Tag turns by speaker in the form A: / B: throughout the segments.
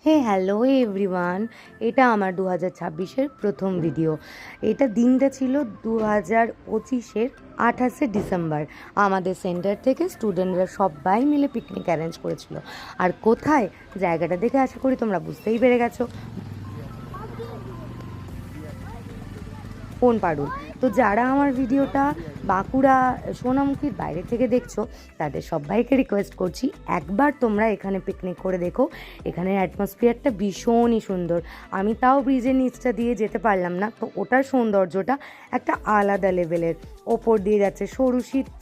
A: Hello everyone, এটা আমার 2026-এর প্রথম ভিডিও। এটা দিনটা ছিল 2025-এর 28শে ডিসেম্বর। আমাদের সেন্টার থেকে স্টুডেন্টরা সবাই মিলে পিকনিক অ্যারেঞ্জ করেছিল। আর কোথায়, জায়গাটা দেখে আশা করি তোমরা বুঝতেই পেরে গেছো, বনপাড়ুল। তো যারা আমার ভিডিওটা বাঁকুড়া সোনামুখীর বাইরে থেকে দেখছো, তাদের সবাইকে রিকোয়েস্ট করছি একবার তোমরা এখানে পিকনিক করে দেখো। এখানের অ্যাটমসফিয়ারটা ভীষণই সুন্দর। আমি তাও ব্রিজের নিচটা দিয়ে যেতে পারলাম না, তো ওটার সৌন্দর্যটা একটা আলাদা লেভেলের। ওপর দিয়ে যাচ্ছে সরু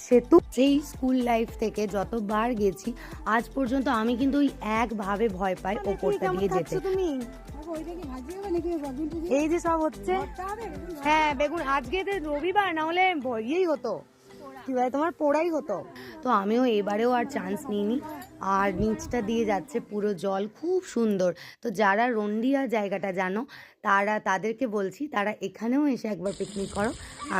A: সেতু। সেই স্কুল লাইফ থেকে যতবার গেছি আজ পর্যন্ত আমি কিন্তু ওই একভাবে ভয় পাই ওপরটা দিয়ে যেতে। এই যে সব হচ্ছে, হ্যাঁ বেগুন, আজকে রবিবার, না হলে ইয়েই হতো, কি বলে তোমার, পোড়াই হতো। তো আমিও এবারেও আর চান্স নিইনি। আর নিচটা দিয়ে যাচ্ছে পুরো জল, খুব সুন্দর। তো যারা রন্ডিয়া জায়গাটা জানো, তাদেরকে বলছি তারা এখানেও এসে একবার পিকনিক করো।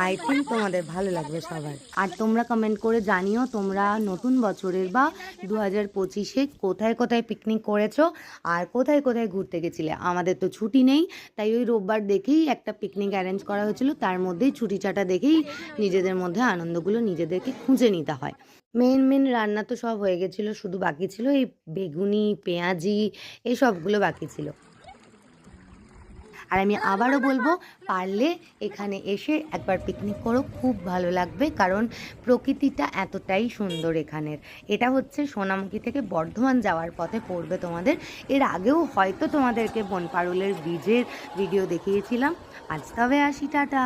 A: আই থিঙ্ক তোমাদের ভালো লাগবে সবার। আর তোমরা কমেন্ট করে জানিও তোমরা নতুন বছরের বা 2025-এ কোথায় কোথায় পিকনিক করেছো আর কোথায় কোথায় ঘুরতে গেছিলে। আমাদের তো ছুটি নেই, তাই ওই রোববার দেখেই একটা পিকনিক অ্যারেঞ্জ করা হয়েছিল। তার মধ্যেই ছুটি চাটা দেখেই নিজেদের মধ্যে আনন্দগুলো নিজেদেরকে খুঁজে নিতে হয়। মেন রান্না তো সব হয়ে গেছিলো, শুধু বাকি ছিল এই বেগুনি, পেঁয়াজি, এই সবগুলো বাকি ছিল। আর আমি আবারও বলবো, পারলে এখানে এসে একবার পিকনিক করো, খুব ভালো লাগবে। কারণ প্রকৃতিটা এতটাই সুন্দর এখানের। এটা হচ্ছে সোনামুখী থেকে বর্ধমান যাওয়ার পথে পড়বে তোমাদের। এর আগেও হয়তো তোমাদেরকে বনপাড়ুলের ব্রিজের ভিডিও দেখিয়েছিলাম। আজ তবে আসি, টাটা।